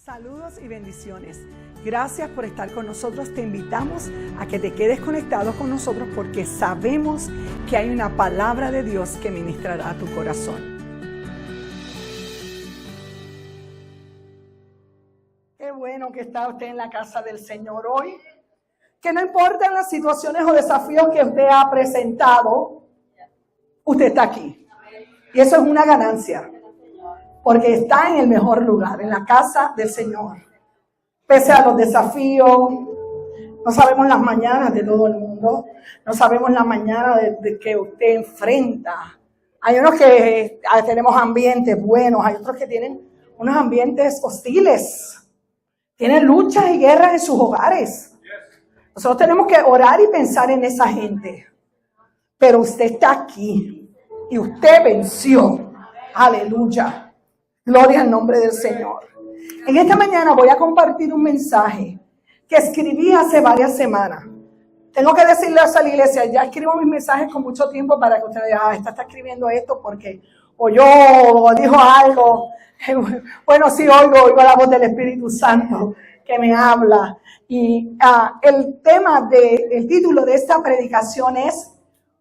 Saludos y bendiciones. Gracias por estar con nosotros. Te invitamos a que te quedes conectado con nosotros porque sabemos que hay una palabra de Dios que ministrará a tu corazón. Qué bueno que está usted en la casa del Señor hoy. Que no importan las situaciones o desafíos que usted ha presentado, usted está aquí. Y eso es una ganancia. Porque está en el mejor lugar, en la casa del Señor. Pese a los desafíos, no sabemos las mañanas de todo el mundo, no sabemos la mañana de que usted enfrenta. Hay unos que tenemos ambientes buenos, hay otros que tienen unos ambientes hostiles. Tienen luchas y guerras en sus hogares. Nosotros tenemos que orar y pensar en esa gente. Pero usted está aquí y usted venció. Aleluya. Gloria al nombre del Señor. En esta mañana voy a compartir un mensaje que escribí hace varias semanas. Tengo que decirle a la iglesia, ya escribo mis mensajes con mucho tiempo para que ustedes digan, esta está escribiendo esto porque oyó o dijo algo. Bueno, sí, oigo la voz del Espíritu Santo que me habla. Y el título de esta predicación es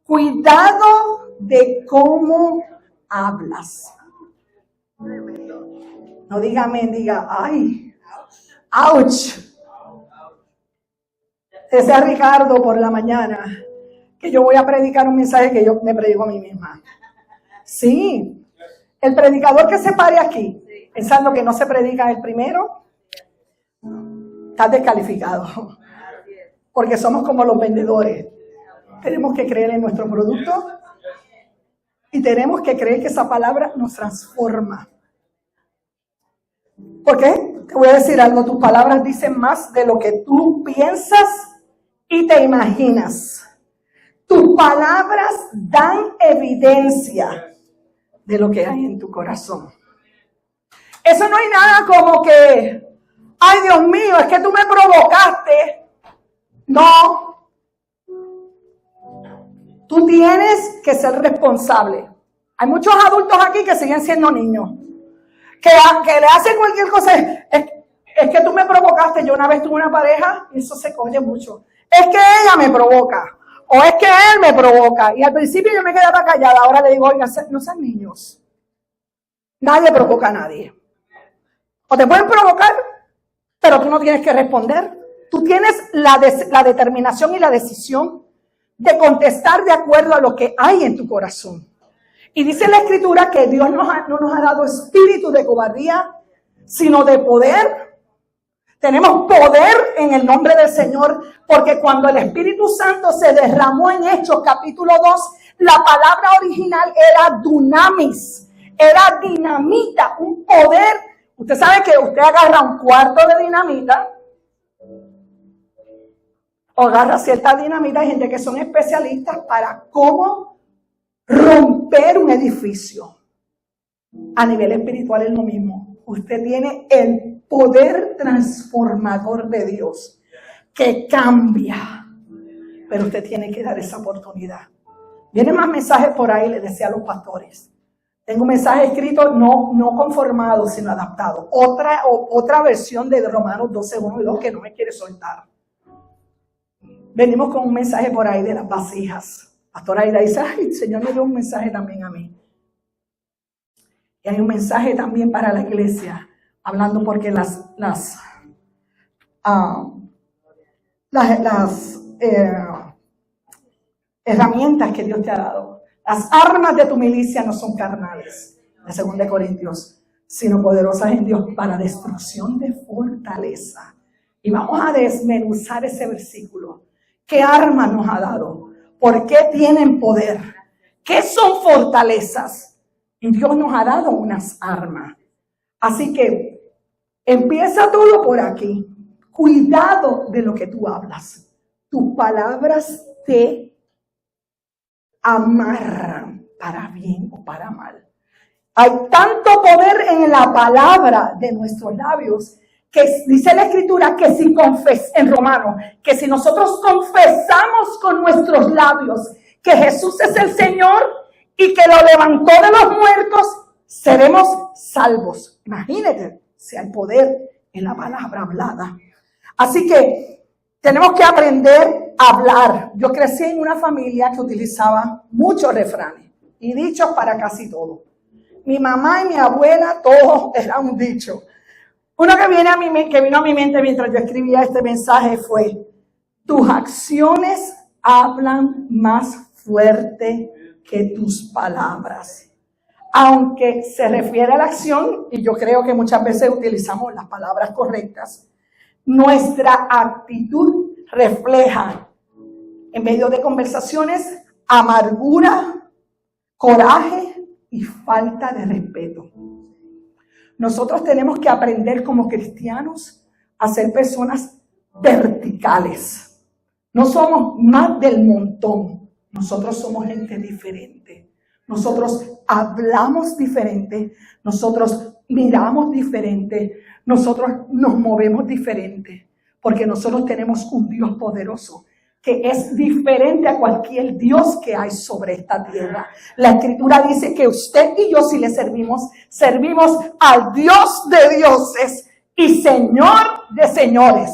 Cuidado de cómo hablas. No diga amén, diga ay, ouch. Decía Ricardo por la mañana que yo voy a predicar un mensaje que yo me predico a mí misma. Sí, el predicador que se pare aquí pensando que no se predica el primero, está descalificado. Porque somos como los vendedores. Tenemos que creer en nuestro producto y tenemos que creer que esa palabra nos transforma. ¿Por qué? Te voy a decir algo. Tus palabras dicen más de lo que tú piensas y te imaginas. Tus palabras dan evidencia de lo que hay en tu corazón. Eso no hay nada como que, ay Dios mío, es que tú me provocaste. No. Tú tienes que ser responsable. Hay muchos adultos aquí que siguen siendo niños. Que le hacen cualquier cosa. Es que tú me provocaste. Yo una vez tuve una pareja y eso se oye mucho. Es que ella me provoca. O es que él me provoca. Y al principio yo me quedaba callada. Ahora le digo, oiga, no sean niños. Nadie provoca a nadie. O te pueden provocar, pero tú no tienes que responder. Tú tienes la determinación y la decisión de contestar de acuerdo a lo que hay en tu corazón. Y dice la Escritura que Dios no nos ha dado espíritu de cobardía, sino de poder. Tenemos poder en el nombre del Señor, porque cuando el Espíritu Santo se derramó en Hechos capítulo 2, la palabra original era dunamis, era dinamita, un poder. Usted sabe que usted agarra un cuarto de dinamita, o agarra cierta dinamita, hay gente que son especialistas para cómo romper un edificio. A nivel espiritual es lo mismo. Usted tiene el poder transformador de Dios que cambia, pero usted tiene que dar esa oportunidad. Vienen más mensajes por ahí, les decía a los pastores. Tengo un mensaje escrito no conformado, sino adaptado. Otra versión de Romanos 12, 1 y 2 que no me quiere soltar. Venimos con un mensaje por ahí de las vasijas. Pastora Aida dice, ay, el Señor me dio un mensaje también a mí. Y hay un mensaje también para la iglesia, hablando porque las herramientas que Dios te ha dado, las armas de tu milicia no son carnales, de 2 Corintios, sino poderosas en Dios para destrucción de fortaleza. Y vamos a desmenuzar ese versículo. ¿Qué armas nos ha dado? ¿Por qué tienen poder? ¿Qué son fortalezas? Y Dios nos ha dado unas armas. Así que empieza todo por aquí. Cuidado de lo que tú hablas. Tus palabras te amarran para bien o para mal. Hay tanto poder en la palabra de nuestros labios que dice la Escritura que en Romanos, que si nosotros confesamos con nuestros labios que Jesús es el Señor y que lo levantó de los muertos, seremos salvos. Imagínate si hay poder en la palabra hablada. Así que tenemos que aprender a hablar. Yo crecí en una familia que utilizaba muchos refranes y dichos para casi todo. Mi mamá y mi abuela, todo era un dicho. Uno que vino a mi mente mientras yo escribía este mensaje fue: tus acciones hablan más fuerte que tus palabras. Aunque se refiere a la acción, y yo creo que muchas veces utilizamos las palabras correctas, nuestra actitud refleja, en medio de conversaciones, amargura, coraje y falta de respeto. Nosotros tenemos que aprender como cristianos a ser personas verticales. No somos más del montón. Nosotros somos gente diferente. Nosotros hablamos diferente. Nosotros miramos diferente. Nosotros nos movemos diferente. Porque nosotros tenemos un Dios poderoso que es diferente a cualquier Dios que hay sobre esta tierra. La Escritura dice que usted y yo, si le servimos al Dios de dioses y Señor de señores.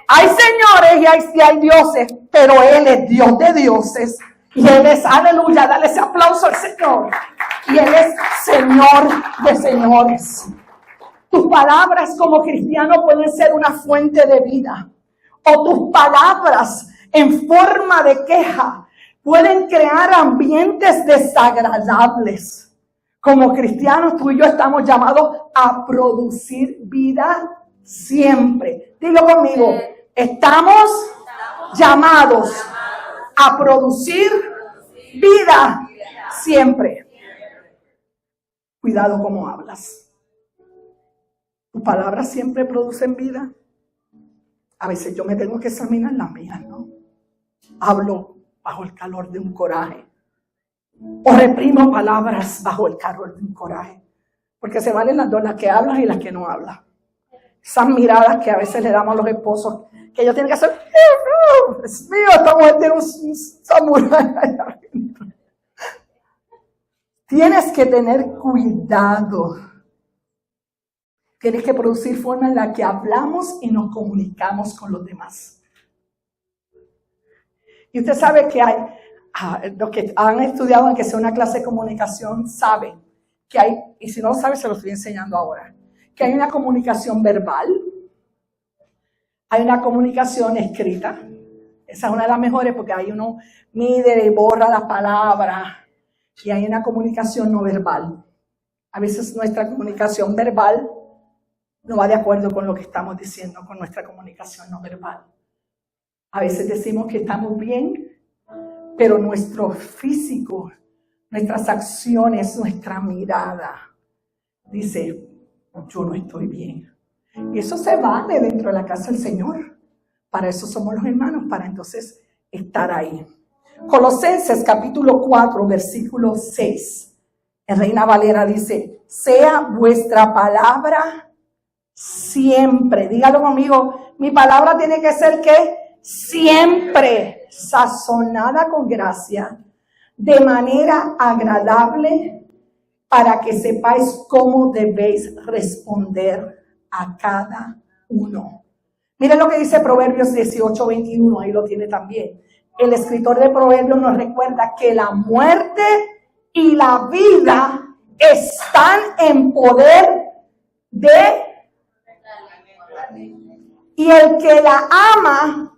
Hay señores y hay dioses, pero Él es Dios de dioses. Y Él es, aleluya, dale ese aplauso al Señor. Y Él es Señor de señores. Tus palabras como cristiano pueden ser una fuente de vida. O tus palabras en forma de queja pueden crear ambientes desagradables. Como cristianos, tú y yo estamos llamados a producir vida siempre. Dilo conmigo. Estamos llamados a producir vida siempre. Cuidado cómo hablas. Tus palabras siempre producen vida. A veces yo me tengo que examinar las mías, ¿no? Hablo bajo el calor de un coraje. O reprimo palabras bajo el calor de un coraje. Porque se valen las dos, las que hablas y las que no hablas. Esas miradas que a veces le damos a los esposos, que ellos tienen que hacer, Dios mío, esta mujer tiene un samurái allá adentro. Tienes que tener cuidado. Tienes que producir forma en la que hablamos y nos comunicamos con los demás. Y usted sabe que hay, los que han estudiado, aunque sea una clase de comunicación, saben que hay, y si no lo sabe, se lo estoy enseñando ahora, que hay una comunicación verbal, hay una comunicación escrita. Esa es una de las mejores porque ahí uno mide y borra las palabras. Y hay una comunicación no verbal. A veces nuestra comunicación verbal no va de acuerdo con lo que estamos diciendo con nuestra comunicación no verbal. A veces decimos que estamos bien, pero nuestro físico, nuestras acciones, nuestra mirada dice, yo no estoy bien. Y eso se vale dentro de la casa del Señor. Para eso somos los hermanos, para entonces estar ahí. Colosenses capítulo 4, versículo 6. En Reina Valera dice, sea vuestra palabra siempre. Dígalo conmigo, mi palabra tiene que ser ¿qué? Siempre sazonada con gracia, de manera agradable, para que sepáis cómo debéis responder a cada uno. Miren lo que dice Proverbios 18:21, ahí lo tiene también. El escritor de Proverbios nos recuerda que la muerte y la vida están en poder de... Y el que la ama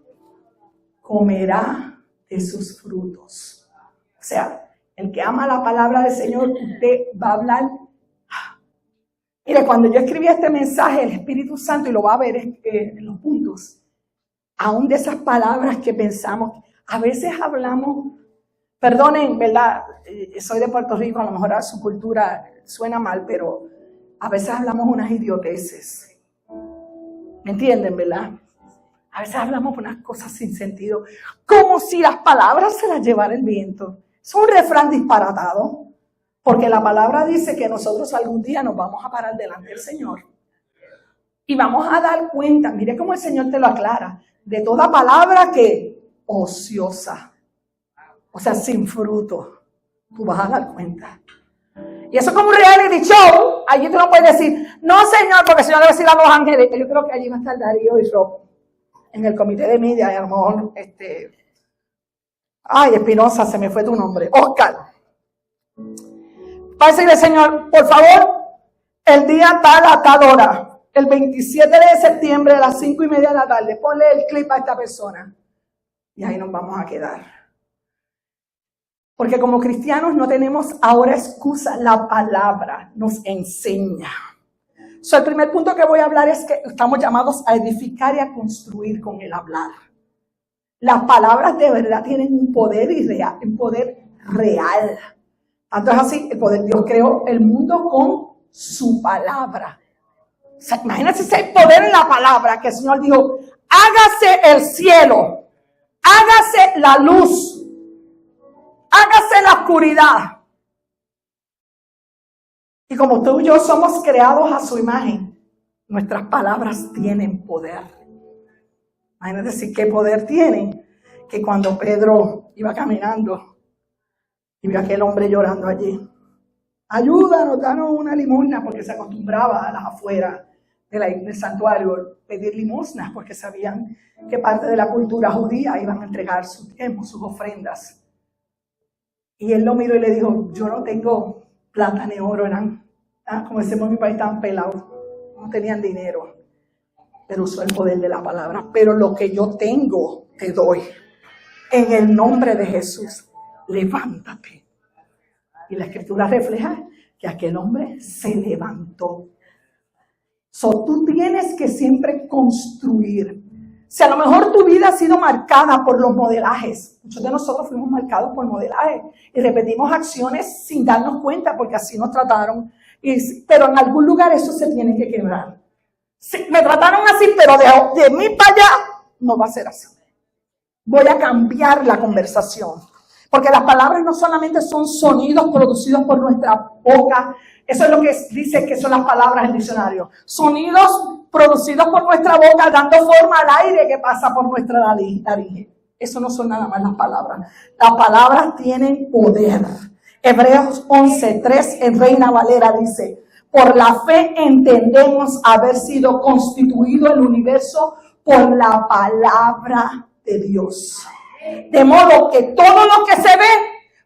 comerá de sus frutos. O sea, el que ama la palabra del Señor, usted va a hablar. Mire, cuando yo escribí este mensaje, el Espíritu Santo, y lo va a ver en los puntos, aún de esas palabras que pensamos, a veces hablamos, perdonen, ¿verdad? Soy de Puerto Rico, a lo mejor a su cultura suena mal, pero a veces hablamos unas idioteces. ¿Me entienden, verdad? A veces hablamos unas cosas sin sentido, como si las palabras se las llevara el viento. Es un refrán disparatado, porque la palabra dice que nosotros algún día nos vamos a parar delante del Señor. Y vamos a dar cuenta, mire cómo el Señor te lo aclara, de toda palabra que ociosa, o sea, sin fruto, tú vas a dar cuenta. Y eso es como un reality show, allí tú no puedes decir, no Señor, porque el Señor le va a decir a los ángeles. Yo creo que allí va a estar Darío y Rob en el comité de media, y a lo mejor, Espinosa, se me fue tu nombre, Oscar. Va a decirle, Señor, por favor, el día tal a tal hora, el 27 de septiembre a las 5:30 de la tarde, ponle el clip a esta persona. Y ahí nos vamos a quedar. Porque como cristianos no tenemos ahora excusa, la palabra nos enseña. El primer punto que voy a hablar es que estamos llamados a edificar y a construir con el hablar. Las palabras de verdad tienen un poder real. Tanto es así, Dios creó el mundo con su palabra. O sea, imagínense ese poder en la palabra, que el Señor dijo, hágase el cielo, hágase la luz, hágase la oscuridad. Y como tú y yo somos creados a su imagen, nuestras palabras tienen poder. Imagínate si qué poder tienen, que cuando Pedro iba caminando y vio a aquel hombre llorando allí, ayúdanos, danos una limosna, porque se acostumbraba a las afueras del santuario pedir limosnas, porque sabían que parte de la cultura judía iban a entregar su tiempo, sus ofrendas. Y él lo miró y le dijo, yo no tengo plata ni oro, eran, como decimos en mi país, estaban pelados, no tenían dinero, pero usó el poder de la palabra. Pero lo que yo tengo te doy, en el nombre de Jesús, levántate. Y la escritura refleja que aquel hombre se levantó. Tú tienes que siempre construir. Si a lo mejor tu vida ha sido marcada por los modelajes, muchos de nosotros fuimos marcados por modelajes y repetimos acciones sin darnos cuenta porque así nos trataron, pero en algún lugar eso se tiene que quebrar. Sí, me trataron así, pero de mí para allá no va a ser así. Voy a cambiar la conversación, porque las palabras no solamente son sonidos producidos por nuestra boca. Eso es lo que dice que son las palabras en el diccionario. Sonidos producidos por nuestra boca, dando forma al aire que pasa por nuestra nariz. Eso no son nada más las palabras. Las palabras tienen poder. Hebreos 11:3 en Reina Valera dice, por la fe entendemos haber sido constituido el universo por la palabra de Dios. De modo que todo lo que se ve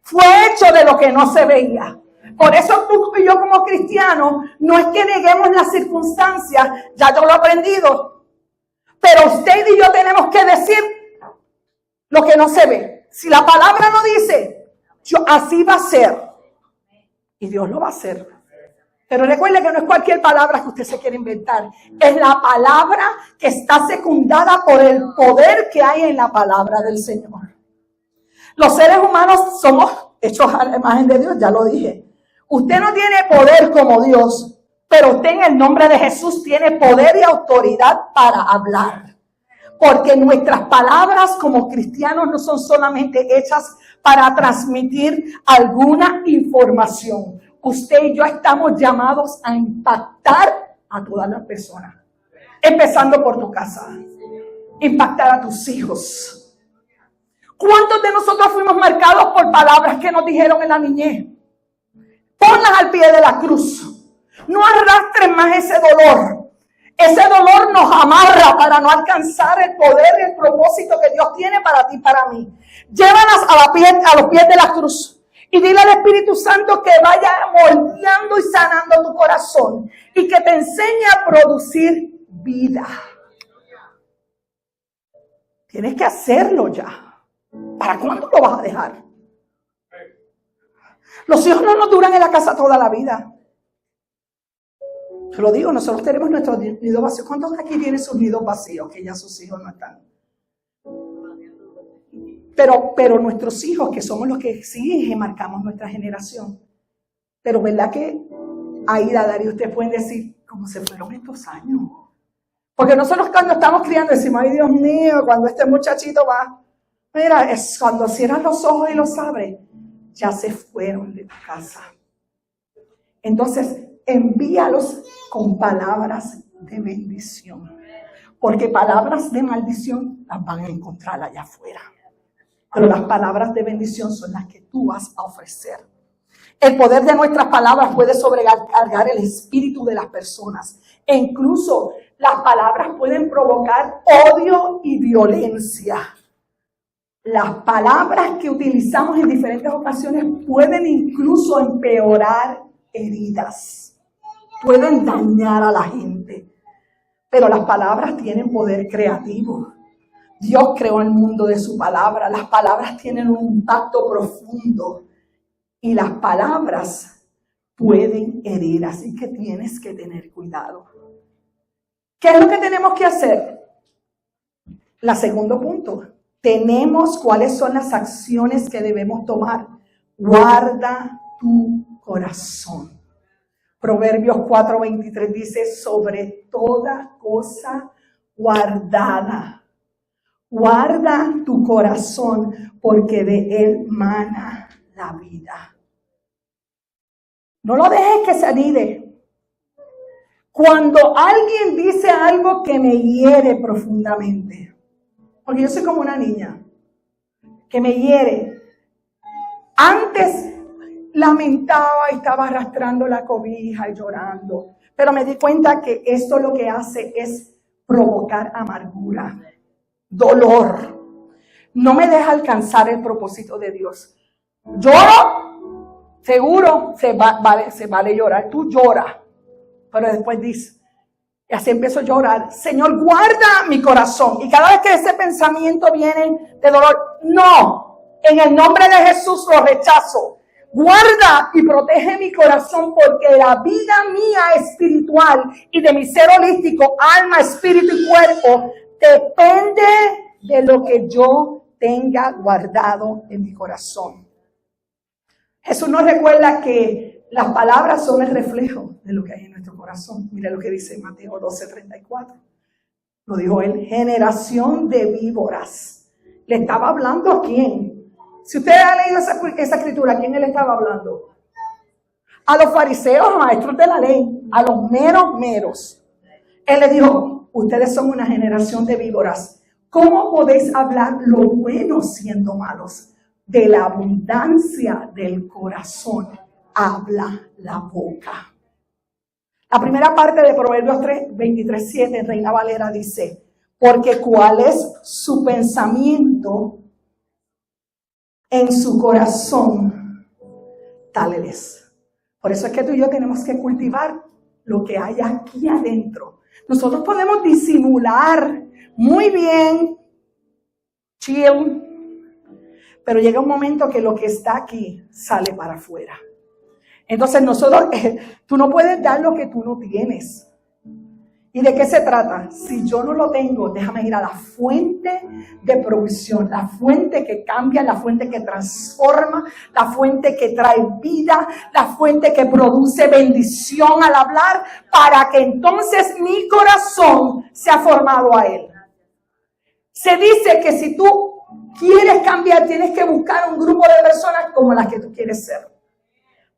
fue hecho de lo que no se veía. Por eso tú y yo como cristianos, no es que neguemos las circunstancias, ya yo lo he aprendido, pero usted y yo tenemos que decir lo que no se ve. Si la palabra no dice, así va a ser, y Dios lo va a hacer. Pero recuerde que no es cualquier palabra que usted se quiere inventar, es la palabra que está secundada por el poder que hay en la palabra del Señor. Los seres humanos somos hechos a la imagen de Dios, ya lo dije. Usted no tiene poder como Dios, pero usted en el nombre de Jesús tiene poder y autoridad para hablar. Porque nuestras palabras como cristianos no son solamente hechas para transmitir alguna información. Usted y yo estamos llamados a impactar a todas las personas. Empezando por tu casa. Impactar a tus hijos. ¿Cuántos de nosotros fuimos marcados por palabras que nos dijeron en la niñez? Ponlas al pie de la cruz. No arrastres más ese dolor. Ese dolor nos amarra para no alcanzar el poder y el propósito que Dios tiene para ti y para mí. Llévalas a los pies de la cruz. Y dile al Espíritu Santo que vaya moldeando y sanando tu corazón. Y que te enseñe a producir vida. Tienes que hacerlo ya. ¿Para cuándo lo vas a dejar? Los hijos no nos duran en la casa toda la vida. Te lo digo, nosotros tenemos nuestros nidos vacíos. ¿Cuántos aquí tienen sus nidos vacíos? Que ya sus hijos no están. Pero nuestros hijos, que somos los que sí marcamos nuestra generación. Pero ¿verdad que Aida, Darío, ustedes pueden decir cómo se fueron estos años? Porque nosotros cuando estamos criando decimos, ay Dios mío, cuando este muchachito va, mira, es cuando cierran los ojos y los abren, ya se fueron de tu casa. Entonces, envíalos con palabras de bendición. Porque palabras de maldición las van a encontrar allá afuera. Pero las palabras de bendición son las que tú vas a ofrecer. El poder de nuestras palabras puede sobrecargar el espíritu de las personas. E incluso las palabras pueden provocar odio y violencia. Las palabras que utilizamos en diferentes ocasiones pueden incluso empeorar heridas. Pueden dañar a la gente. Pero las palabras tienen poder creativo. Dios creó el mundo de su palabra. Las palabras tienen un impacto profundo. Y las palabras pueden herir. Así que tienes que tener cuidado. ¿Qué es lo que tenemos que hacer? El segundo punto. Tenemos cuáles son las acciones que debemos tomar. Guarda tu corazón. Proverbios 4:23 dice, sobre toda cosa guardada. Guarda tu corazón, porque de él mana la vida. No lo dejes que se anide. Cuando alguien dice algo que me hiere profundamente, porque yo soy como una niña, que me hiere. Antes lamentaba y estaba arrastrando la cobija y llorando. Pero me di cuenta que esto lo que hace es provocar amargura, dolor. No me deja alcanzar el propósito de Dios. Lloro, seguro, se vale llorar. Tú lloras, pero después dices, y así empiezo a llorar. Señor, guarda mi corazón. Y cada vez que ese pensamiento viene de dolor, no, en el nombre de Jesús lo rechazo. Guarda y protege mi corazón, porque la vida mía espiritual y de mi ser holístico, alma, espíritu y cuerpo, depende de lo que yo tenga guardado en mi corazón. Jesús nos recuerda que las palabras son el reflejo de lo que hay en nuestro corazón. Mira lo que dice Mateo 12:34. Lo dijo él, generación de víboras. ¿Le estaba hablando a quién? Si usted ha leído esa escritura, ¿a quién él estaba hablando? A los fariseos, maestros de la ley, a los meros. Él le dijo, ustedes son una generación de víboras. ¿Cómo podéis hablar lo bueno siendo malos? De la abundancia del corazón habla la boca. La primera parte de Proverbios 23:7 en Reina Valera dice, porque cuál es su pensamiento en su corazón, tal es. Por eso es que tú y yo tenemos que cultivar lo que hay aquí adentro. Nosotros podemos disimular muy bien, chill, pero llega un momento que lo que está aquí sale para afuera. Entonces nosotros, tú no puedes dar lo que tú no tienes. ¿Y de qué se trata? Si yo no lo tengo, déjame ir a la fuente de provisión, la fuente que cambia, la fuente que transforma, la fuente que trae vida, la fuente que produce bendición al hablar, para que entonces mi corazón sea formado a él. Se dice que si tú quieres cambiar, tienes que buscar un grupo de personas como las que tú quieres ser.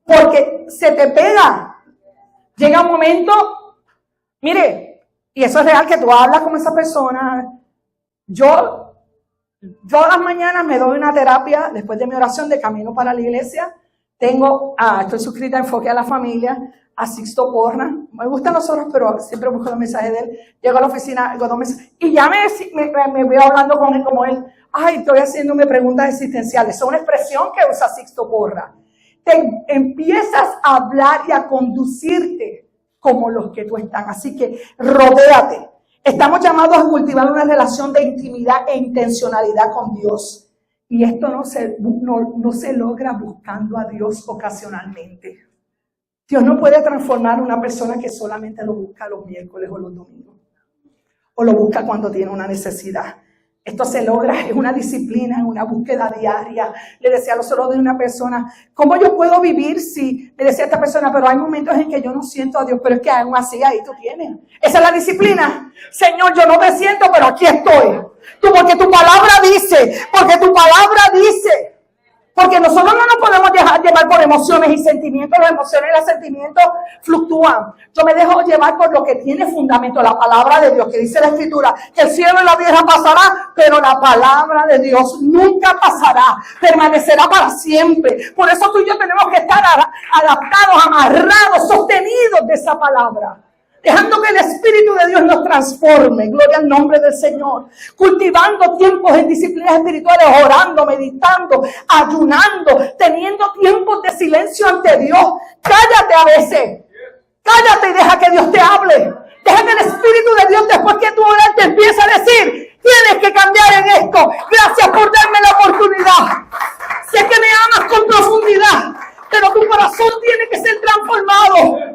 Porque se te pega. Llega un momento, mire, y eso es real, que tú hablas con esa persona. Yo las mañanas me doy una terapia después de mi oración de camino para la iglesia. Estoy suscrita a Enfoque a la Familia, a Sixto Porra. Me gustan los otros, pero siempre busco los mensajes de él. Llego a la oficina, hago 2 meses, y ya me voy hablando con él como él. Ay, estoy haciéndome preguntas existenciales. Es una expresión que usa Sixto Porra. Te empiezas a hablar y a conducirte como los que tú estás. Así que rodéate. Estamos llamados a cultivar una relación de intimidad e intencionalidad con Dios. Y esto no se logra buscando a Dios ocasionalmente. Dios no puede transformar a una persona que solamente lo busca los miércoles o los domingos. O lo busca cuando tiene una necesidad. Esto se logra, es una disciplina, es una búsqueda diaria. Le decía a los otros de una persona, ¿cómo yo puedo vivir si? Le decía a esta persona, pero hay momentos en que yo no siento a Dios, pero es que aún así ahí tú tienes. Esa es la disciplina. Señor, yo no me siento, pero aquí estoy. Porque tu palabra dice, Porque nosotros no nos podemos dejar llevar por emociones y sentimientos. Las emociones y los sentimientos fluctúan. Yo me dejo llevar por lo que tiene fundamento, la palabra de Dios, que dice la Escritura, que el cielo y la tierra pasará, pero la palabra de Dios nunca pasará, permanecerá para siempre. Por eso tú y yo tenemos que estar adaptados, amarrados, sostenidos de esa palabra. Dejando que el Espíritu de Dios nos transforme. Gloria al nombre del Señor. Cultivando tiempos en disciplinas espirituales, orando, meditando, ayunando, teniendo tiempos de silencio ante Dios. Cállate a veces. Cállate y deja que Dios te hable. Deja que el Espíritu de Dios, después que tú oras, te empiece a decir: tienes que cambiar en esto. Gracias por darme la oportunidad. Sé que me amas con profundidad, pero tu corazón tiene que ser transformado.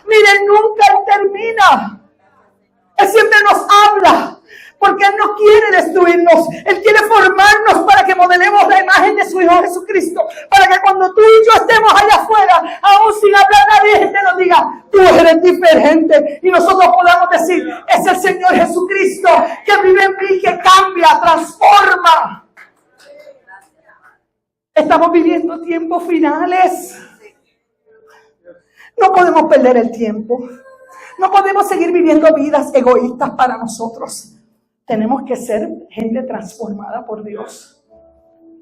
Miren, nunca Él termina. Él siempre nos habla, porque Él no quiere destruirnos. Él quiere formarnos para que modelemos la imagen de su Hijo Jesucristo. Para que cuando tú y yo estemos allá afuera, aún sin hablar nadie, gente nos diga: tú eres diferente. Y nosotros podamos decir: es el Señor Jesucristo que vive en mí, que cambia, transforma. Estamos viviendo tiempos finales. No podemos perder el tiempo. No podemos seguir viviendo vidas egoístas para nosotros. Tenemos que ser gente transformada por Dios,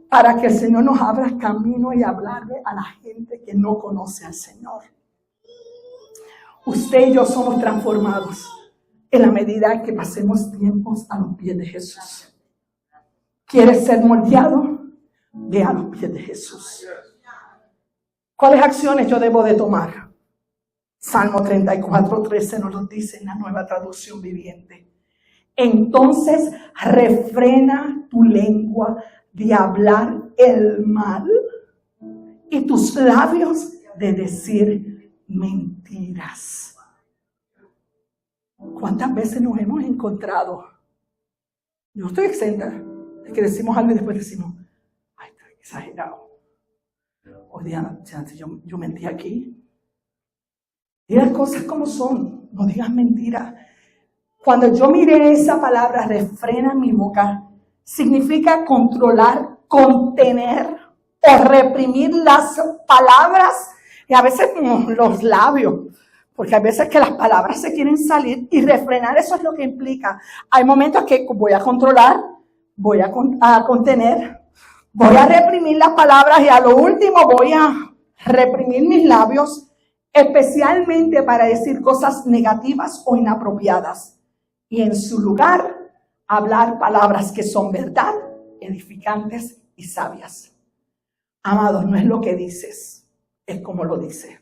para que el Señor nos abra camino y hablarle a la gente que no conoce al Señor. Usted y yo somos transformados en la medida en que pasemos tiempos a los pies de Jesús. ¿Quieres ser moldeado? Ve a los pies de Jesús. ¿Cuáles acciones yo debo de tomar? Salmo 34:13 nos lo dice en la Nueva Traducción Viviente. Entonces refrena tu lengua de hablar el mal y tus labios de decir mentiras. ¿Cuántas veces nos hemos encontrado? Yo estoy exenta de que decimos algo y después decimos: ay, está exagerado. O Diana, yo mentí aquí. Diga las cosas como son, no digas mentiras. Cuando yo miré esa palabra, refrena mi boca, significa controlar, contener o reprimir las palabras y a veces los labios, porque a veces que las palabras se quieren salir y refrenar, eso es lo que implica. Hay momentos que voy a controlar, voy a contener, voy a reprimir las palabras y a lo último voy a reprimir mis labios, especialmente para decir cosas negativas o inapropiadas. Y en su lugar, hablar palabras que son verdad, edificantes y sabias. Amados, no es lo que dices, es como lo dices.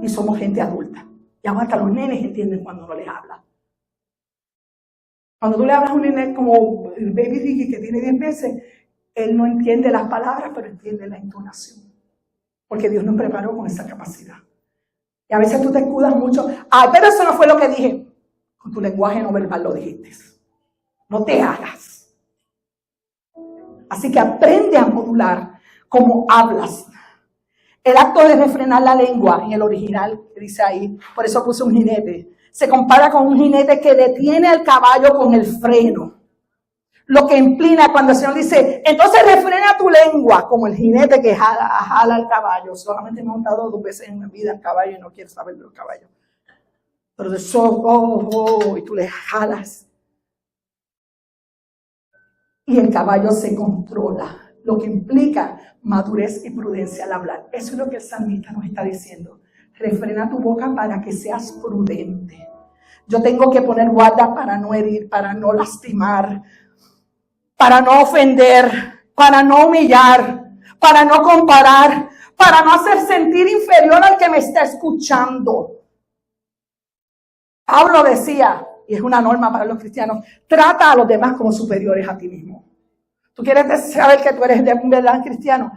Y somos gente adulta. Y aún hasta los nenes entienden cuando no les habla. Cuando tú le hablas a un nene como el baby Ricky que tiene 10 meses, él no entiende las palabras, pero entiende la entonación. Porque Dios nos preparó con esa capacidad. Y a veces tú te escudas mucho. Ay, pero eso no fue lo que dije. Con tu lenguaje no verbal lo dijiste. No te hagas. Así que aprende a modular cómo hablas. El acto de refrenar la lengua, en el original, que dice ahí, por eso puse un jinete, se compara con un jinete que detiene al caballo con el freno. Lo que implica cuando el Señor dice: entonces refrena tu lengua, como el jinete que jala al caballo. Solamente me he montado 2 veces en mi vida en caballo y no quiero saber de los caballos. Pero de eso, y tú le jalas. Y el caballo se controla, lo que implica madurez y prudencia al hablar. Eso es lo que el salmista nos está diciendo. Refrena tu boca para que seas prudente. Yo tengo que poner guarda para no herir, para no lastimar, para no ofender, para no humillar, para no comparar, para no hacer sentir inferior al que me está escuchando. Pablo decía, y es una norma para los cristianos: trata a los demás como superiores a ti mismo. ¿Tú quieres saber que tú eres de verdad cristiano?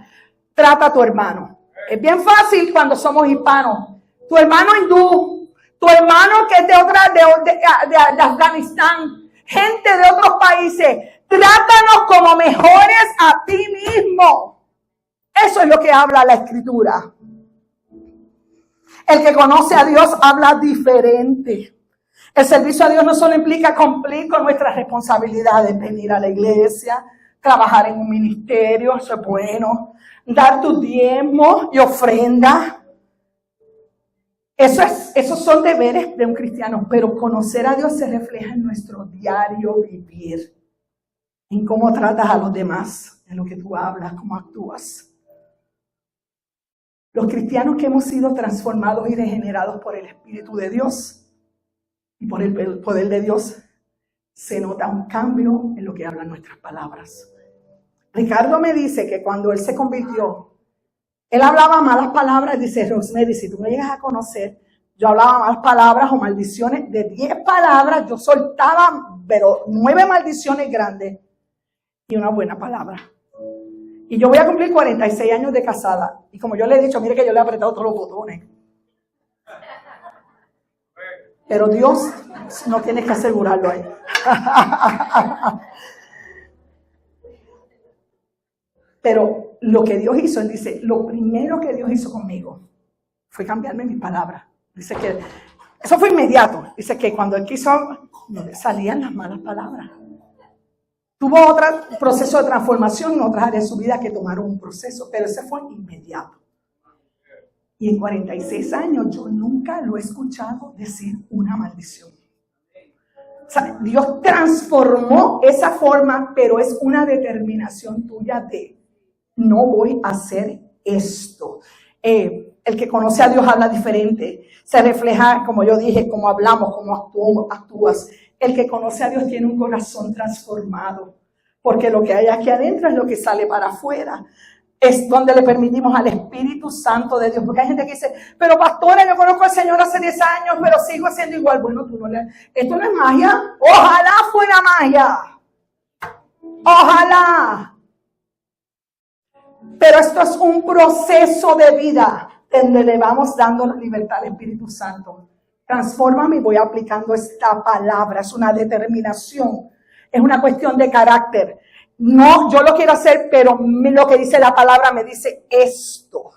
Trata a tu hermano. Es bien fácil cuando somos hispanos. Tu hermano hindú, tu hermano que es de Afganistán, gente de otros países, trátanos como mejores a ti mismo. Eso es lo que habla la Escritura. El que conoce a Dios habla diferente. El servicio a Dios no solo implica cumplir con nuestras responsabilidades, venir a la iglesia, trabajar en un ministerio, eso es bueno. Dar tu diezmo y ofrenda. Esos son deberes de un cristiano, pero conocer a Dios se refleja en nuestro diario vivir, en cómo tratas a los demás, en lo que tú hablas, cómo actúas. Los cristianos que hemos sido transformados y regenerados por el Espíritu de Dios y por el poder de Dios, se nota un cambio en lo que hablan nuestras palabras. Ricardo me dice que cuando él se convirtió, él hablaba malas palabras. Dice, Rosemary, si tú me llegas a conocer, yo hablaba malas palabras o maldiciones. De 10 palabras, yo soltaba, pero 9 maldiciones grandes y una buena palabra. Y yo voy a cumplir 46 años de casada. Y como yo le he dicho, mire que yo le he apretado todos los botones. Pero Dios no tiene que asegurarlo ahí. Pero lo que Dios hizo, él dice, lo primero que Dios hizo conmigo fue cambiarme mis palabras. Dice que eso fue inmediato. Dice que cuando él quiso, no le salían las malas palabras. Tuvo otro proceso de transformación en otras áreas de su vida que tomaron un proceso, pero ese fue inmediato. Y en 46 años yo nunca lo he escuchado decir una maldición. O sea, Dios transformó esa forma, pero es una determinación tuya de no voy a hacer esto. El que conoce a Dios habla diferente. Se refleja, como yo dije, cómo hablamos, cómo actúas. El que conoce a Dios tiene un corazón transformado. Porque lo que hay aquí adentro es lo que sale para afuera. Es donde le permitimos al Espíritu Santo de Dios. Porque hay gente que dice, pero pastora, yo conozco al Señor hace 10 años, pero sigo siendo igual. Bueno, esto no es magia. Ojalá fuera magia. Ojalá. Pero esto es un proceso de vida donde le vamos dando la libertad al Espíritu Santo. Transfórmame y voy aplicando esta palabra. Es una determinación. Es una cuestión de carácter. No, yo lo quiero hacer, pero lo que dice la palabra me dice esto.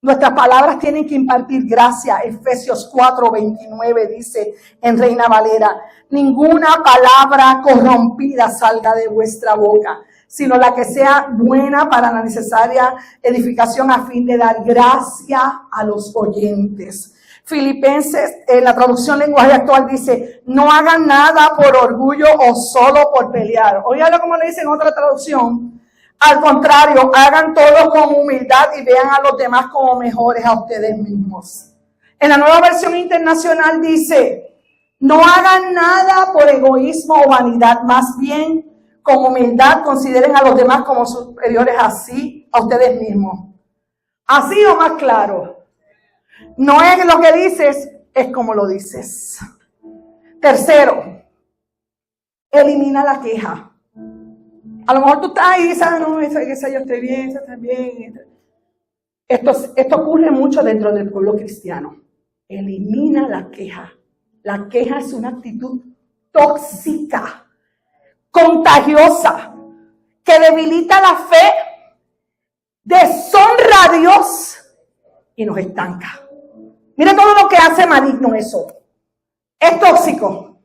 Nuestras palabras tienen que impartir gracia. Efesios 4:29 dice en Reina Valera, ninguna palabra corrompida salga de vuestra boca, sino la que sea buena para la necesaria edificación a fin de dar gracia a los oyentes. Filipenses, en la traducción lenguaje actual dice, no hagan nada por orgullo o solo por pelear. Óigalo como le dice en otra traducción. Al contrario, hagan todo con humildad y vean a los demás como mejores a ustedes mismos. En la nueva versión internacional dice, no hagan nada por egoísmo o vanidad, más bien con humildad consideren a los demás como superiores así a ustedes mismos. Así o más claro. No es lo que dices, es como lo dices. Tercero, elimina la queja. A lo mejor tú estás ahí y dices, no, esa yo estoy bien, esa está bien. Esto ocurre mucho dentro del pueblo cristiano. Elimina la queja. La queja es una actitud tóxica, contagiosa, que debilita la fe, deshonra a Dios y nos estanca. Mira todo lo que hace maligno eso. Es tóxico.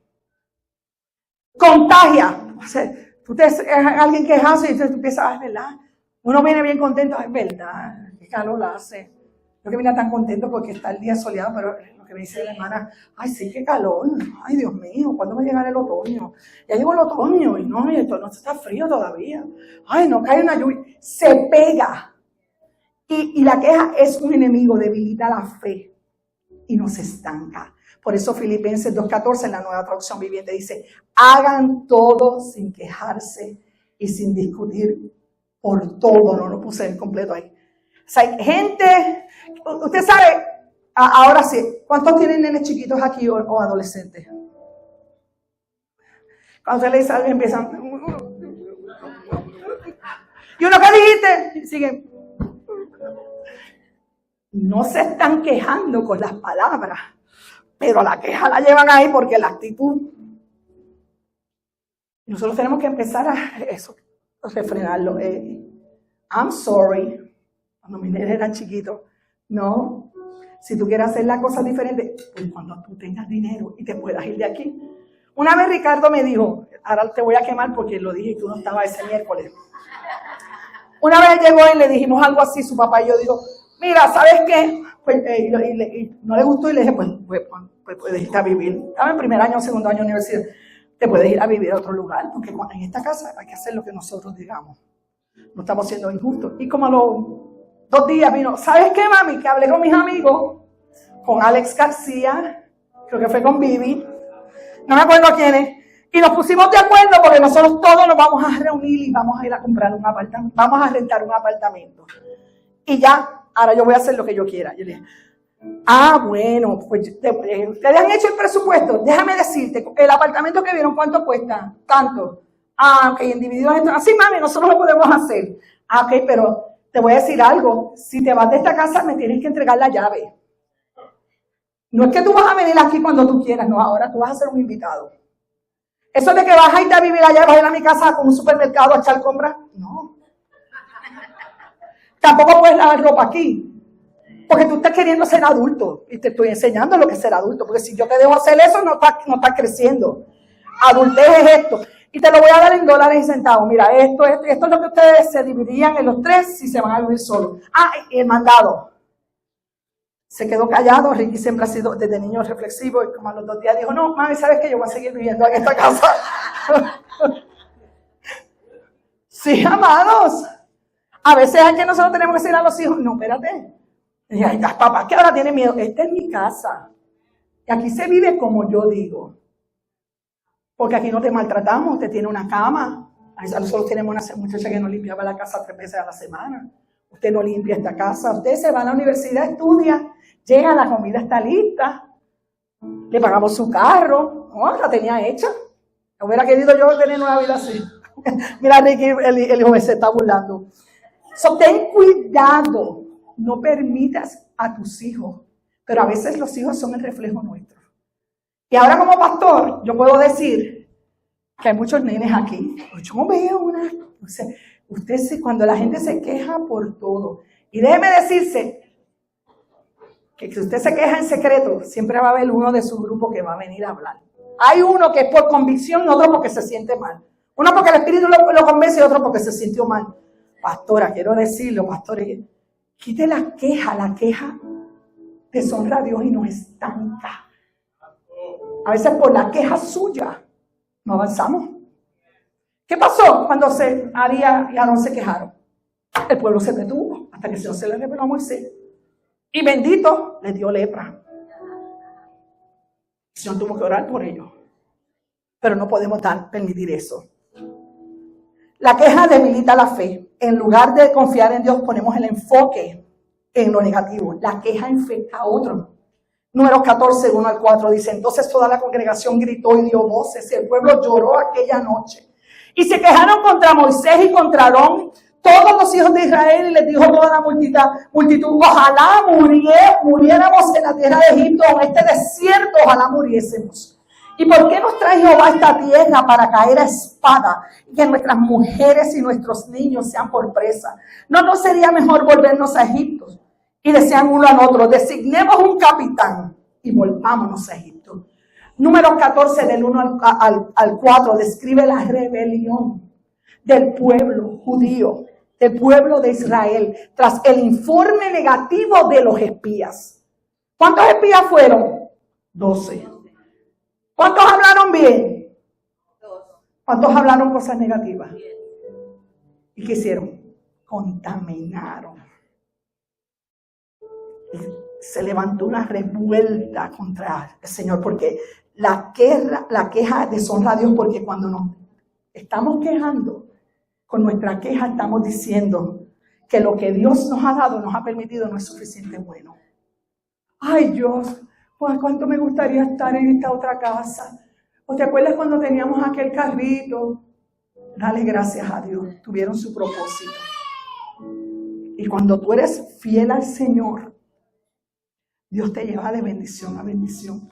Contagia. O sea, tú es alguien que hace y tú empiezas, es verdad. Uno viene bien contento, es verdad. Qué calor la hace. Yo que vine tan contento porque está el día soleado, pero lo que me dice la hermana, ay sí, qué calor. Ay Dios mío, ¿cuándo va a llegar el otoño? Ya llegó el otoño y no está frío todavía. Ay, no cae una lluvia. Se pega. Y la queja es un enemigo, debilita la fe y nos estanca. Por eso Filipenses 2:14 en la Nueva Traducción Viviente dice, hagan todo sin quejarse y sin discutir por todo. No lo puse en completo ahí. O sea, hay gente, usted sabe, ahora sí, ¿cuántos tienen nenes chiquitos aquí o adolescentes? Cuando usted le dice algo empiezan, ¿y uno qué dijiste? Y siguen. No se están quejando con las palabras, pero la queja la llevan ahí porque la actitud. Nosotros tenemos que empezar a refrenarlo. I'm sorry. Cuando mi nene era chiquito. No. Si tú quieres hacer la cosa diferente, pues cuando tú tengas dinero y te puedas ir de aquí. Una vez Ricardo me dijo, ahora te voy a quemar porque lo dije y tú no estabas ese miércoles. Una vez llegó y le dijimos algo así, su papá y yo digo, mira, ¿sabes qué? Pues, y no le gustó y le dije, pues puedes ir a vivir. Estaba en primer año, segundo año de universidad. Te puedes ir a vivir a otro lugar, porque en esta casa hay que hacer lo que nosotros digamos. No estamos siendo injustos. Y como a los 2 días vino, ¿sabes qué, mami? Que hablé con mis amigos, con Alex García, creo que fue con Vivi, no me acuerdo quién es, y nos pusimos de acuerdo porque nosotros todos nos vamos a reunir y vamos a ir a comprar un apartamento, vamos a rentar un apartamento. Y ya, ahora yo voy a hacer lo que yo quiera. Yo le dije, bueno, pues ustedes han hecho el presupuesto, déjame decirte, el apartamento que vieron, ¿cuánto cuesta? Tanto. Ok, individualmente, así mami, nosotros lo podemos hacer. Ok, pero te voy a decir algo, si te vas de esta casa me tienes que entregar la llave. No es que tú vas a venir aquí cuando tú quieras, no, ahora tú vas a ser un invitado. Eso de que vas a ir a vivir allá, vas a ir a mi casa con un supermercado a echar compras, no. Tampoco puedes lavar ropa aquí. Porque tú estás queriendo ser adulto y te estoy enseñando lo que es ser adulto. Porque si yo te dejo hacer eso, no estás creciendo. Adultez es esto. Y te lo voy a dar en dólares y centavos. Mira, esto es lo que ustedes se dividirían en los 3 si se van a vivir solos. Y el mandado. Se quedó callado. Ricky siempre ha sido desde niño reflexivo. Y como a los 2 días dijo, no, mami, ¿sabes qué? Yo voy a seguir viviendo en esta casa. Sí, amados. A veces es que nosotros tenemos que decir a los hijos, no, espérate. Y ay, papá, que ahora tiene miedo. Esta es mi casa. Y aquí se vive como yo digo. Porque aquí no te maltratamos, usted tiene una cama. Nosotros tenemos una muchacha que no limpiaba la casa 3 veces a la semana. Usted no limpia esta casa. Usted se va a la universidad, estudia, llega, la comida está lista. Le pagamos su carro. No, la tenía hecha. Hubiera querido yo tener una vida así. Mira, Ricky, el hijo se está burlando. So, ten cuidado. No permitas a tus hijos. Pero a veces los hijos son el reflejo nuestro. Y ahora como pastor, yo puedo decir que hay muchos nenes aquí. Yo veo una... cuando la gente se queja por todo. Y déjeme decirse que si usted se queja en secreto, siempre va a haber uno de su grupo que va a venir a hablar. Hay uno que es por convicción y otro porque se siente mal. Uno porque el Espíritu lo convence y otro porque se sintió mal. Pastora, quiero decirlo, pastores, quite la queja deshonra a Dios y nos estanca. A veces por la queja suya no avanzamos. ¿Qué pasó cuando María y Aarón se quejaron? El pueblo se detuvo hasta que el Señor se le reveló a Moisés. Y bendito, le dio lepra. El Señor tuvo que orar por ellos. Pero no podemos permitir eso. La queja debilita la fe. En lugar de confiar en Dios, ponemos el enfoque en lo negativo. La queja infecta a otro. Números 14, 1 al 4 dice, entonces toda la congregación gritó y dio voces. El pueblo lloró aquella noche. Y se quejaron contra Moisés y contra Aarón, todos los hijos de Israel, y les dijo toda la multitud, ojalá muriéramos en la tierra de Egipto, en este desierto, ojalá muriésemos. ¿Y por qué nos trae Jehová a esta tierra para caer a espada y que nuestras mujeres y nuestros niños sean por presa? ¿No sería mejor volvernos a Egipto? Y decían uno al otro, designemos un capitán y volvámonos a Egipto. Números 14 del 1 al 4 describe la rebelión del pueblo judío, del pueblo de Israel, tras el informe negativo de los espías. ¿Cuántos espías fueron? 12. ¿Cuántos hablaron bien? 2. ¿Cuántos hablaron cosas negativas? 10. ¿Y qué hicieron? Contaminaron. Se levantó una revuelta contra el Señor, porque la queja deshonra a Dios, porque cuando nos estamos quejando, con nuestra queja estamos diciendo que lo que Dios nos ha dado, nos ha permitido, no es suficiente bueno. Ay Dios, pues cuánto me gustaría estar en esta otra casa. ¿O te acuerdas cuando teníamos aquel carrito? Dale gracias a Dios, tuvieron su propósito. Y cuando tú eres fiel al Señor, Dios te lleva de bendición a bendición.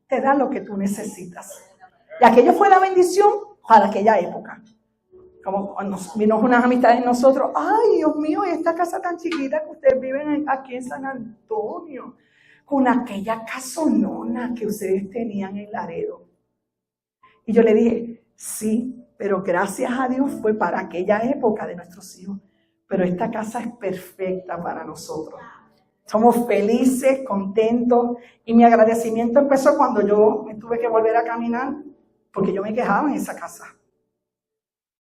Te da lo que tú necesitas. Y aquello fue la bendición para aquella época. Como cuando vino unas amistades en nosotros. Ay, Dios mío, esta casa tan chiquita que ustedes viven aquí en San Antonio. Con aquella casonona que ustedes tenían en Laredo. Y yo le dije, Sí, pero gracias a Dios fue para aquella época de nuestros hijos. Pero esta casa es perfecta para nosotros. Somos felices, contentos. Y mi agradecimiento empezó cuando yo me tuve que volver a caminar, porque yo me quejaba en esa casa.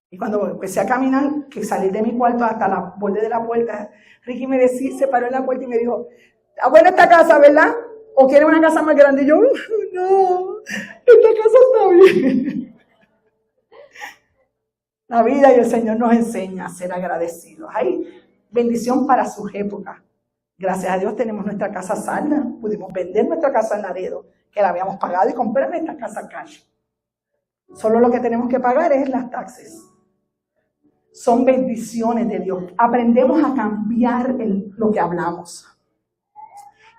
Y cuando empecé a caminar, que salí de mi cuarto hasta la borde de la puerta, Ricky me decía, se paró en la puerta y me dijo, ¿está buena esta casa, verdad? ¿O quiere una casa más grande? Y yo, no, esta casa está bien. La vida y el Señor nos enseña a ser agradecidos. Hay bendición para sus épocas. Gracias a Dios tenemos nuestra casa salda. Pudimos vender nuestra casa en Laredo, que la habíamos pagado, y comprar nuestra casa cash. Solo lo que tenemos que pagar es las taxes. Son bendiciones de Dios. Aprendemos a cambiar lo que hablamos.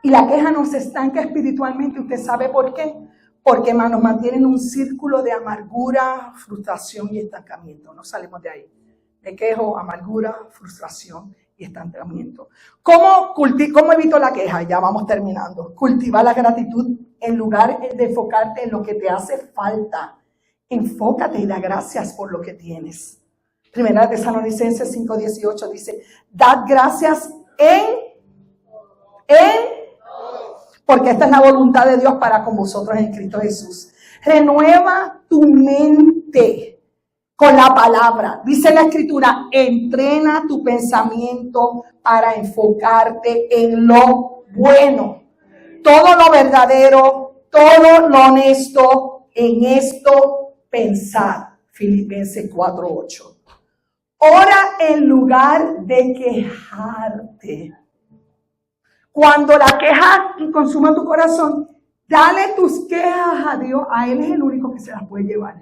Y la queja nos estanca espiritualmente. ¿Usted sabe por qué? Porque nos mantienen en un círculo de amargura, frustración y estancamiento. No salimos de ahí. Me quejo, amargura, frustración y estancamiento. ¿Cómo evito la queja? Ya vamos terminando. Cultivar la gratitud en lugar de enfocarte en lo que te hace falta. Enfócate y da gracias por lo que tienes. Primera de Tesalonicenses 5:18 dice, dad gracias porque esta es la voluntad de Dios para con vosotros en Cristo Jesús. Renueva tu mente con la palabra. Dice la Escritura, entrena tu pensamiento para enfocarte en lo bueno. Todo lo verdadero, todo lo honesto, en esto pensad. Filipenses 4:8. Ora en lugar de quejarte. Cuando la queja consuma tu corazón, dale tus quejas a Dios. A Él es el único que se las puede llevar.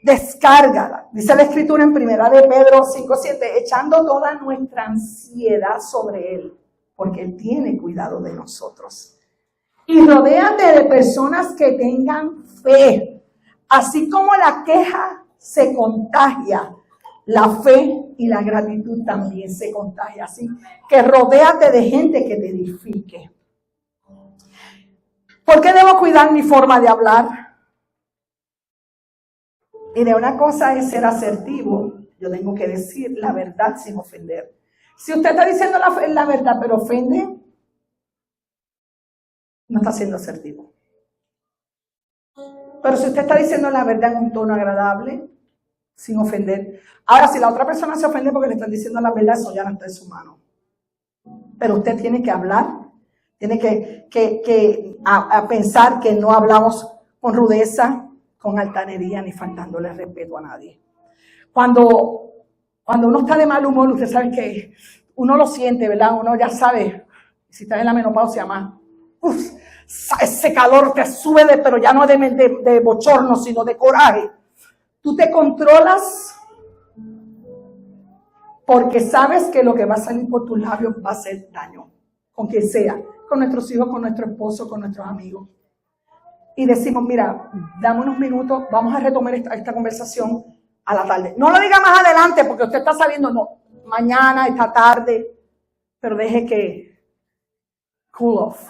Descárgala. Dice la Escritura en 1 de Pedro 5:7, echando toda nuestra ansiedad sobre Él, porque Él tiene cuidado de nosotros. Y rodéate de personas que tengan fe. Así como la queja se contagia, la fe y la gratitud también se contagia. Así que rodéate de gente que te edifique. ¿Por qué debo cuidar mi forma de hablar? Mire, una cosa es ser asertivo. Yo tengo que decir la verdad sin ofender. Si usted está diciendo la verdad pero ofende, no está siendo asertivo. Pero si usted está diciendo la verdad en un tono agradable, sin ofender. Ahora, si la otra persona se ofende porque le están diciendo la verdad, eso ya no está en su mano. Pero usted tiene que hablar, tiene que pensar que no hablamos con rudeza, con altanería, ni faltándole respeto a nadie. Cuando uno está de mal humor, usted sabe que uno lo siente, ¿verdad? Uno ya sabe, si está en la menopausia más, ese calor te sube, pero ya no de bochorno, sino de coraje. Tú te controlas porque sabes que lo que va a salir por tus labios va a hacer daño, con quien sea, con nuestros hijos, con nuestro esposo, con nuestros amigos. Y decimos, mira, dame unos minutos, vamos a retomar esta conversación a la tarde. No lo diga más adelante porque usted está sabiendo, no, mañana, esta tarde, pero deje que cool off,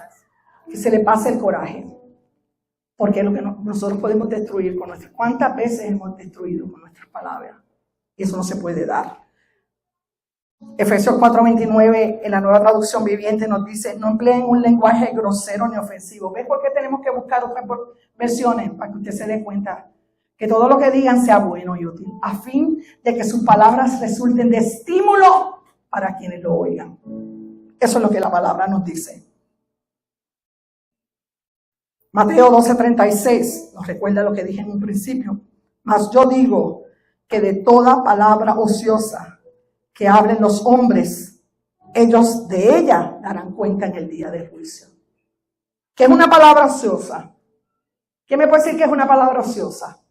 que se le pase el coraje. Porque es lo que nosotros podemos destruir con nuestras. ¿Cuántas veces hemos destruido con nuestras palabras? Y eso no se puede dar. Efesios 4:29 en la Nueva Traducción Viviente nos dice, no empleen un lenguaje grosero ni ofensivo. ¿Ves por qué tenemos que buscar otras versiones? Para que usted se dé cuenta que todo lo que digan sea bueno y útil, a fin de que sus palabras resulten de estímulo para quienes lo oigan. Eso es lo que la palabra nos dice. Mateo 12:36 nos recuerda lo que dije en un principio. Mas yo digo que de toda palabra ociosa que hablen los hombres, ellos de ella darán cuenta en el día del juicio. ¿Qué es una palabra ociosa? ¿Qué me puede decir que es una palabra ociosa?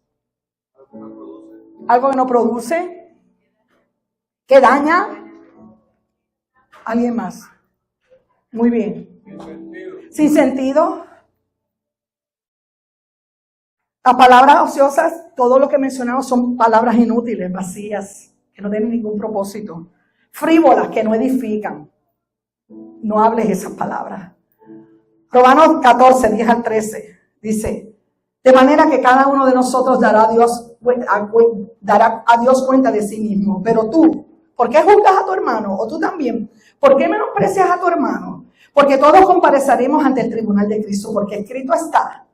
Algo que no produce, que daña. ¿Alguien más? Muy bien. Sin sentido. Las palabras ociosas, todo lo que mencionamos son palabras inútiles, vacías, que no tienen ningún propósito. Frívolas, que no edifican. No hables esas palabras. Romanos 14, 10 al 13, dice, De manera que cada uno de nosotros dará a Dios cuenta de sí mismo. Pero tú, ¿por qué juzgas a tu hermano? O tú también, ¿por qué menosprecias a tu hermano? Porque todos compareceremos ante el tribunal de Cristo, porque escrito está: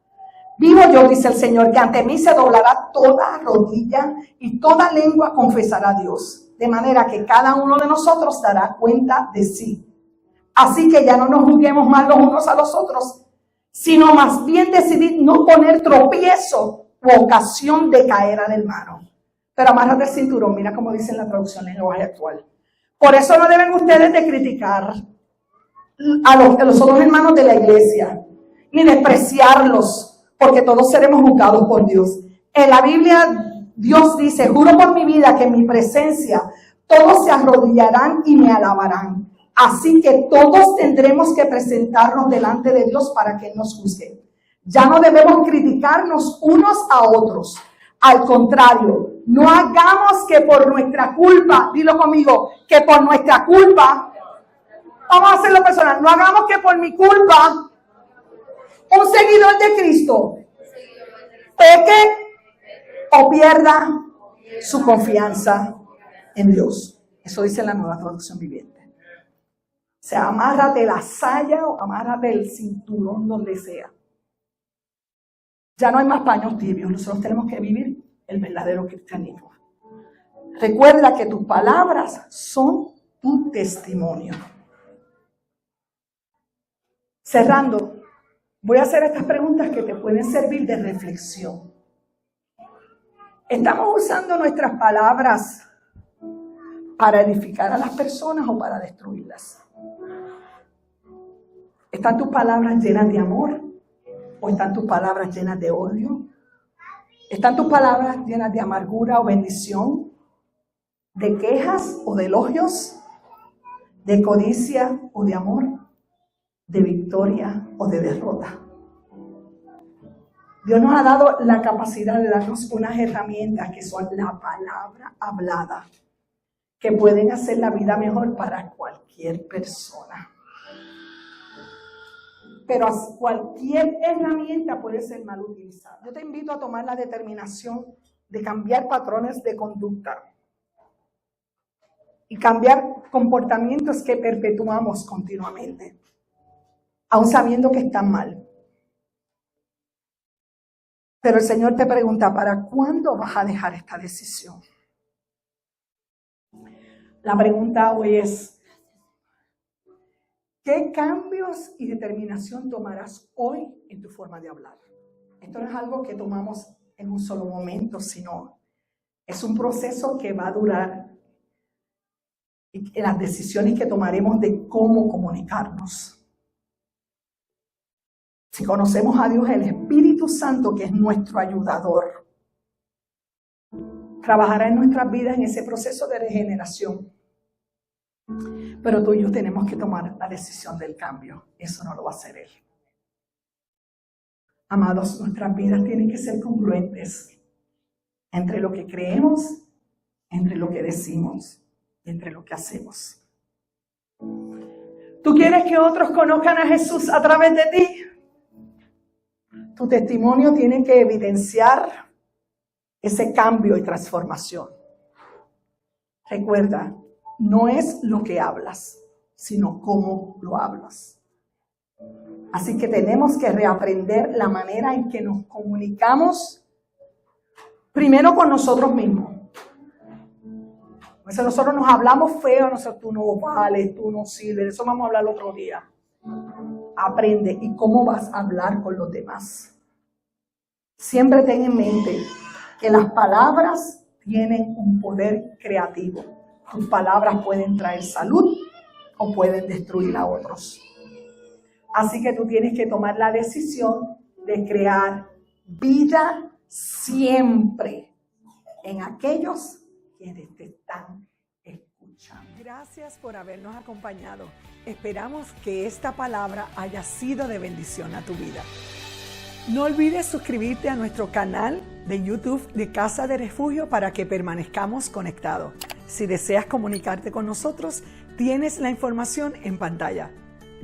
vivo yo, dice el Señor, que ante mí se doblará toda rodilla y toda lengua confesará a Dios. De manera que cada uno de nosotros dará cuenta de sí. Así que ya no nos juzguemos más los unos a los otros, sino más bien decidid no poner tropiezo u ocasión de caer al hermano. Pero amárrate el cinturón, mira cómo dice en la traducción en lenguaje actual. Por eso no deben ustedes de criticar a los otros hermanos de la iglesia, ni despreciarlos, porque todos seremos juzgados por Dios. En la Biblia Dios dice: juro por mi vida que en mi presencia todos se arrodillarán y me alabarán. Así que todos tendremos que presentarnos delante de Dios para que nos juzgue. Ya no debemos criticarnos unos a otros. Al contrario, no hagamos que por nuestra culpa, dilo conmigo, que por nuestra culpa, vamos a hacerlo personal, no hagamos que por mi culpa un seguidor de Cristo peque o pierda su confianza en Dios. Eso dice la Nueva Traducción Viviente. O sea, amárrate la saya o amárrate el cinturón donde sea. Ya no hay más paños tibios. Nosotros tenemos que vivir el verdadero cristianismo. Recuerda que tus palabras son tu testimonio. Cerrando, voy a hacer estas preguntas que te pueden servir de reflexión. ¿Estamos usando nuestras palabras para edificar a las personas o para destruirlas? ¿Están tus palabras llenas de amor o están tus palabras llenas de odio? ¿Están tus palabras llenas de amargura o bendición? ¿De quejas o de elogios? ¿De codicia o de amor? ¿De victoria o de derrota? Dios nos ha dado la capacidad de darnos unas herramientas que son la palabra hablada, que pueden hacer la vida mejor para cualquier persona. Pero cualquier herramienta puede ser mal utilizada. Yo te invito a tomar la determinación de cambiar patrones de conducta y cambiar comportamientos que perpetuamos continuamente, aun sabiendo que están mal. Pero el Señor te pregunta: ¿para cuándo vas a dejar esta decisión? La pregunta hoy es: ¿qué cambios y determinación tomarás hoy en tu forma de hablar? Esto no es algo que tomamos en un solo momento, sino es un proceso que va a durar en las decisiones que tomaremos de cómo comunicarnos. Si conocemos a Dios, el Espíritu Santo, que es nuestro ayudador, trabajará en nuestras vidas en ese proceso de regeneración. Pero tú y yo tenemos que tomar la decisión del cambio. Eso no lo va a hacer Él. Amados, nuestras vidas tienen que ser congruentes entre lo que creemos, entre lo que decimos y entre lo que hacemos. ¿Tú quieres que otros conozcan a Jesús a través de ti? Tu testimonio tiene que evidenciar ese cambio y transformación. Recuerda, no es lo que hablas, sino cómo lo hablas. Así que tenemos que reaprender la manera en que nos comunicamos, primero con nosotros mismos. Pues nosotros nos hablamos feo, nosotros: tú no vales, tú no sirves, eso vamos a hablar otro día. Aprende. ¿Y cómo vas a hablar con los demás? Siempre ten en mente que las palabras tienen un poder creativo. Tus palabras pueden traer salud o pueden destruir a otros. Así que tú tienes que tomar la decisión de crear vida siempre en aquellos quienes te están escuchando. Gracias por habernos acompañado. Esperamos que esta palabra haya sido de bendición a tu vida. No olvides suscribirte a nuestro canal de YouTube de Casa de Refugio para que permanezcamos conectados. Si deseas comunicarte con nosotros, tienes la información en pantalla.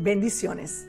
Bendiciones.